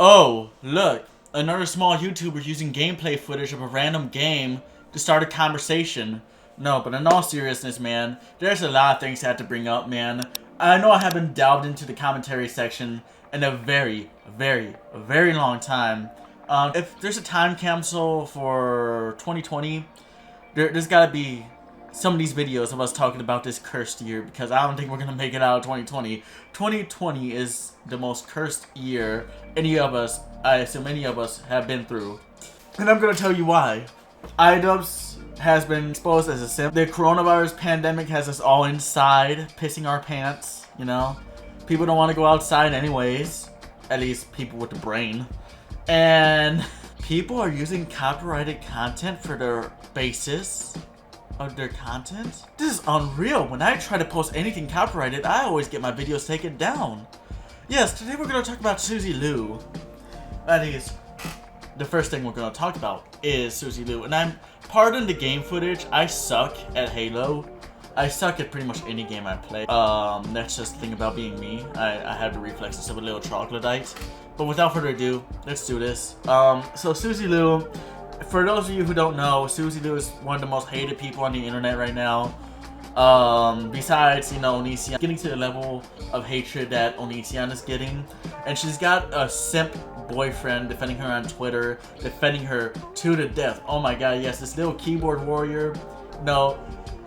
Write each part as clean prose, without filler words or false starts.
Oh, look, another small YouTuber using gameplay footage of a random game to start a conversation. No, but in all seriousness, man, there's a lot of things I have to bring up, man. I know I haven't delved into the commentary section in a very long time. If there's a time capsule for 2020, there's gotta be some of these videos of us talking about this cursed year, because I don't think we're gonna make it out of 2020. 2020 is the most cursed year any of us, I assume any of us, have been through. And I'm gonna tell you why. Idubbbz has been exposed as a simp. The coronavirus pandemic has us all inside, pissing our pants, you know? People don't want to go outside anyways. At least people with the brain. And people are using copyrighted content for their basis of their content. This is unreal. When I try to post anything copyrighted, I always get my videos taken down. Yes, today we're going to talk about Suzy Lu. That is, the first thing we're going to talk about is Suzy Lu. And pardon the game footage, I suck at Halo. I suck at pretty much any game I play. That's just the thing about being me. I have the reflexes of a little troglodyte. But without further ado, let's do this. So Suzy Lu, for those of you who don't know, Suzy Lu is one of the most hated people on the internet right now. Besides, you know, Onision, getting to the level of hatred that Onision is getting. And she's got a simp boyfriend defending her on Twitter, defending her to the death. Oh my god, yes, this little keyboard warrior. No,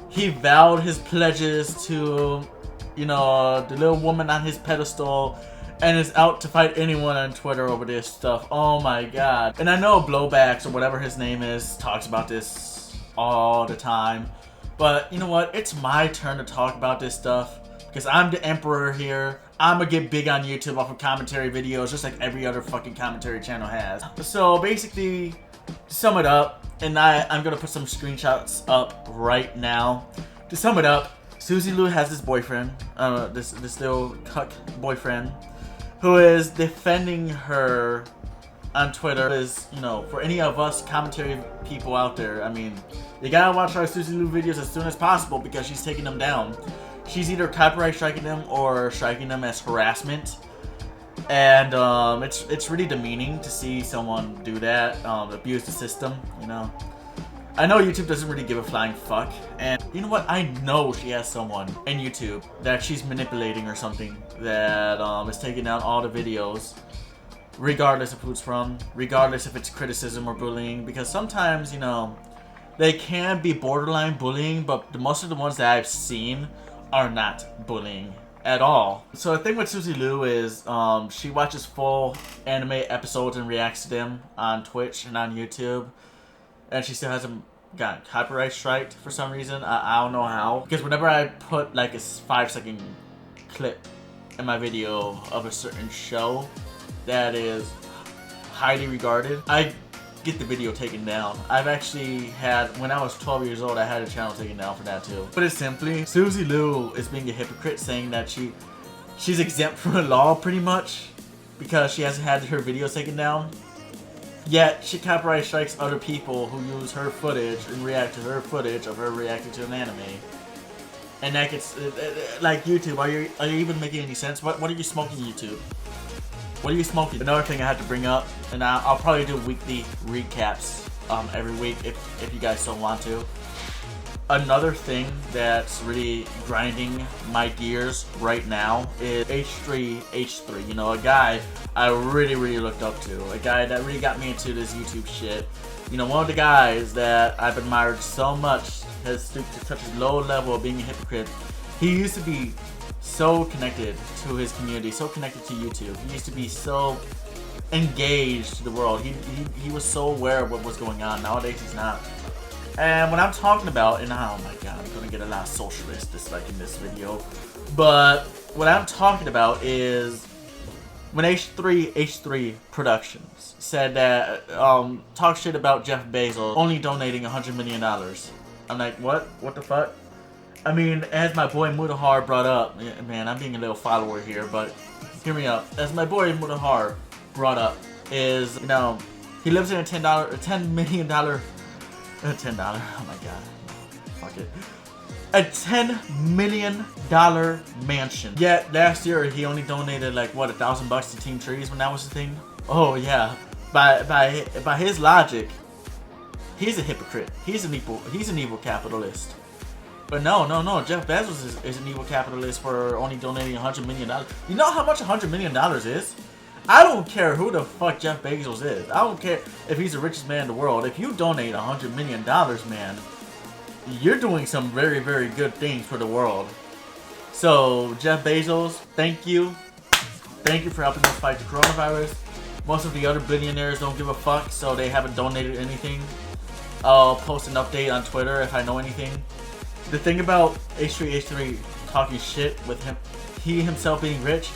he vowed his pledges to, you know, the little woman on his pedestal, and is out to fight anyone on Twitter over this stuff. Oh my god. And I know Blowbacks, or whatever his name is, talks about this all the time. But you know what? It's my turn to talk about this stuff, because I'm the emperor here. I'm gonna get big on YouTube off of commentary videos, just like every other fucking commentary channel has. So basically, to sum it up, and I'm gonna put some screenshots up right now. To sum it up, Suzy Lu has this boyfriend, this little cuck boyfriend, who is defending her on Twitter. Is, you know, for any of us commentary people out there, I mean, you gotta watch our Suzy Lu videos as soon as possible, because she's taking them down. She's either copyright striking them or striking them as harassment. And it's really demeaning to see someone do that, abuse the system, you know. I know YouTube doesn't really give a flying fuck, and you know what? I know she has someone in YouTube that she's manipulating or something, that is taking down all the videos, regardless of who it's from, regardless if it's criticism or bullying, because sometimes, you know, they can be borderline bullying, but most of the ones that I've seen are not bullying at all. So the thing with Suzy Lu is she watches full anime episodes and reacts to them on Twitch and on YouTube, and she still hasn't gotten copyright striked for some reason. I don't know how, because whenever I put like a 5-second clip in my video of a certain show that is highly regarded, I get the video taken down. I've actually had, when I was 12 years old, I had a channel taken down for that too. But it's simply, Suzy Lu is being a hypocrite, saying that she's exempt from the law pretty much because she hasn't had her videos taken down. Yet she copyright strikes other people who use her footage and react to her footage of her reacting to an anime. And that gets, like, YouTube, are you even making any sense? What are you smoking, YouTube? What are you smoking? Another thing I had to bring up, and I'll probably do weekly recaps every week if you guys don't want to. Another thing that's really grinding my gears right now is h3h3. You know, a guy I really looked up to. A guy that really got me into this YouTube shit. You know, one of the guys that I've admired so much has stooped to such a low level of being a hypocrite. He used to be so connected to his community, so connected to YouTube. He used to be so engaged to the world. He was so aware of what was going on. Nowadays he's not. And what I'm talking about, and oh my god, I'm gonna get a lot of socialist disliking this video, but what I'm talking about is when h3h3 Productions said that, talk shit about Jeff Bezos only donating $100 million. I'm like, what? What the fuck? I mean, as my boy Mutahar brought up, man, I'm being a little follower here, but hear me out. As my boy Mutahar brought up, is, you know, he lives in a $10 million, $10, oh my god, fuck it. A $10 million mansion. Yet last year he only donated like what, $1,000 to Team Trees when that was the thing. Oh yeah, by his logic, he's a hypocrite. He's an evil capitalist. But no, Jeff Bezos is an evil capitalist for only donating $100 million. You know how much $100 million is? I don't care who the fuck Jeff Bezos is. I don't care if he's the richest man in the world. If you donate $100 million, man, you're doing some very, very good things for the world. So, Jeff Bezos, thank you. Thank you for helping us fight the coronavirus. Most of the other billionaires don't give a fuck, so they haven't donated anything. I'll post an update on Twitter if I know anything. The thing about h3h3 talking shit with him, he himself being rich,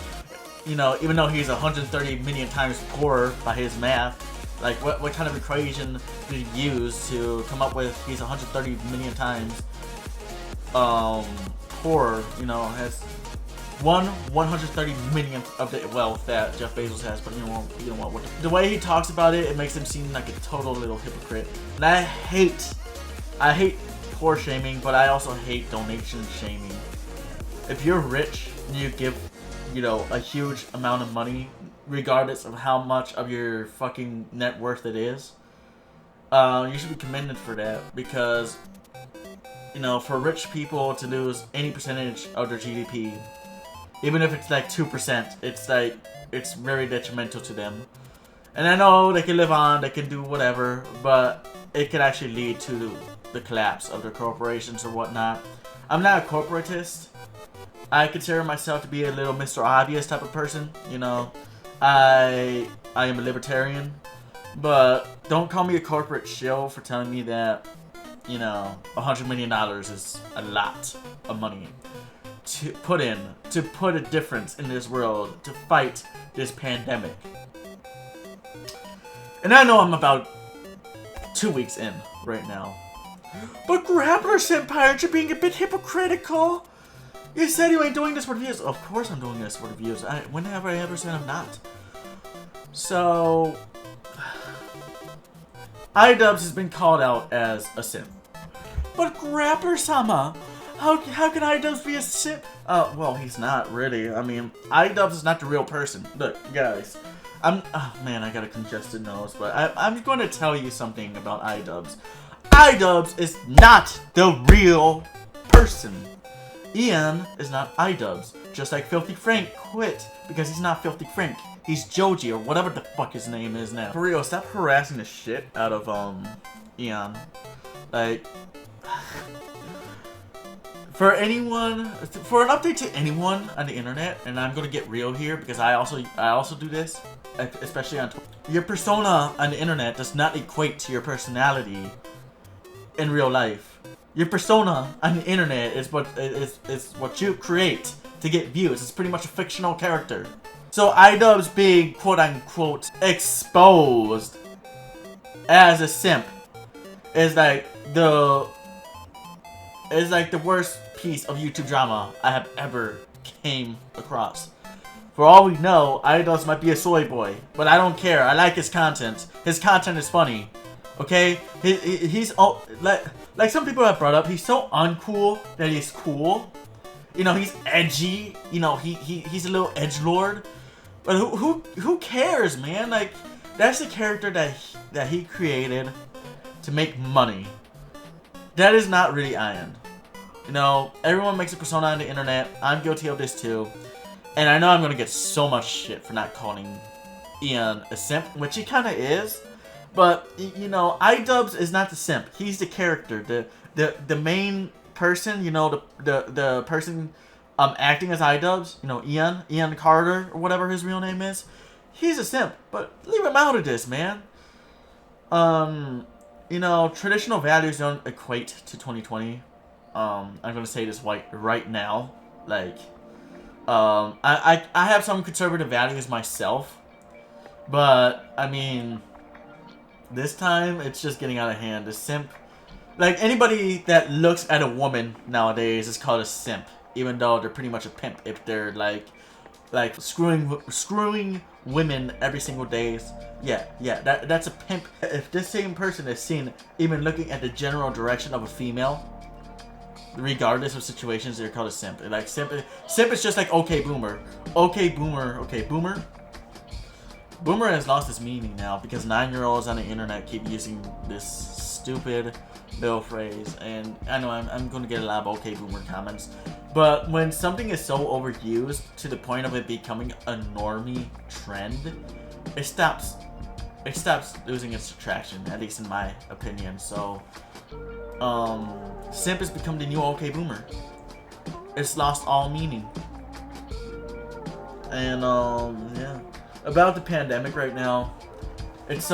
you know, even though he's 130 million times poorer by his math, like what kind of equation did he use to come up with he's 130 million times poorer, you know, has 130 millionth of the wealth that Jeff Bezos has, but you know what, the way he talks about it, it makes him seem like a total little hypocrite. And I hate poor shaming, but I also hate donation shaming. If you're rich and you give, you know, a huge amount of money, regardless of how much of your fucking net worth it is, you should be commended for that, because, you know, for rich people to lose any percentage of their GDP, even if it's like 2%, it's very detrimental to them. And I know they can live on, they can do whatever, but it could actually lead to the collapse of their corporations or whatnot. I'm not a corporatist. I consider myself to be a little Mr. Obvious type of person, you know. I am a libertarian, but don't call me a corporate shill for telling me that, you know, $100 million is a lot of money to put a difference in this world, to fight this pandemic. And I know I'm about 2 weeks in right now. But Grappler senpai, aren't you being a bit hypocritical? You said you ain't doing this for the views. Of course I'm doing this for the views. When have I ever said I'm not? So, Idubbbz has been called out as a simp. But Grappler-sama, how can Idubbbz be a simp? Well, he's not really. I mean, Idubbbz is not the real person. Look, guys, oh man, I got a congested nose, but I'm going to tell you something about Idubbbz. Idubbbz is not the real person. Ian is not Idubbbz. Just like Filthy Frank quit because he's not Filthy Frank. He's Joji or whatever the fuck his name is now. For real, stop harassing the shit out of Ian. Like, for an update to anyone on the internet, and I'm gonna get real here because I also do this, especially on Twitter. Your persona on the internet does not equate to your personality in real life. Your persona on the internet is what you create to get views. It's pretty much a fictional character. So Idubbbz being quote unquote exposed as a simp is like the worst piece of YouTube drama I have ever came across. For all we know, Idubbbz might be a soy boy, but I don't care. I like his content. His content is funny. Okay? He's like some people have brought up, he's so uncool that he's cool. You know, he's edgy. You know, he's a little edgelord. But who cares, man? Like, that's the character that he created to make money. That is not really Ian. You know, everyone makes a persona on the internet. I'm guilty of this too. And I know I'm gonna get so much shit for not calling Ian a simp, which he kinda is. But, you know, Idubbbz is not the simp. He's the character. The main person, you know, the person acting as Idubbbz, you know, Ian Carter, or whatever his real name is. He's a simp, but leave him out of this, man. You know, traditional values don't equate to 2020. I'm gonna say this right now. Like, I have some conservative values myself, but I mean, this time it's just getting out of hand. The simp, like anybody that looks at a woman nowadays is called a simp, even though they're pretty much a pimp if they're like screwing women every single day. Yeah, that's a pimp. If this same person is seen even looking at the general direction of a female, regardless of situations, they're called a simp. Like simp is just like okay boomer. Okay boomer. Okay boomer. Boomer has lost its meaning now because 9-year-olds on the internet keep using this stupid little phrase, and I know I'm going to get a lot of okay boomer comments, but when something is so overused to the point of it becoming a normie trend, it stops losing its attraction, at least in my opinion. So simp has become the new okay boomer. It's lost all meaning. And yeah, about the pandemic right now, it's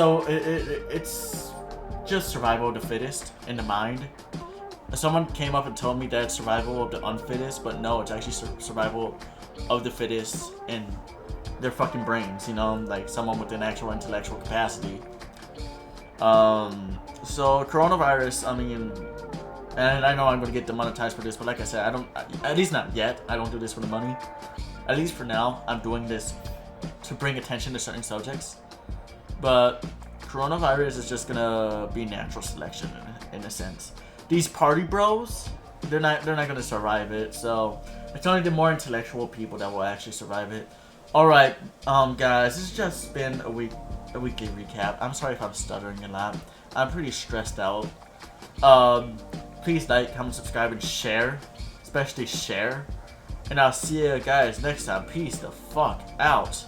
just survival of the fittest in the mind. Someone came up and told me that it's survival of the unfittest, but no, it's actually survival of the fittest in their fucking brains, you know, like someone with an actual intellectual capacity. So coronavirus, I mean, and I know I'm gonna get demonetized for this, but like I said, I don't, at least not yet, I don't do this for the money. At least for now, I'm doing this to bring attention to certain subjects. But coronavirus is just gonna be natural selection in a sense. These party bros, they're not gonna survive it. So it's only the more intellectual people that will actually survive it. All right, guys, this has just been a weekly recap. I'm sorry if I'm stuttering a lot. I'm pretty stressed out. Please like, comment, subscribe, and share, especially share. And I'll see you guys next time. Peace the fuck out.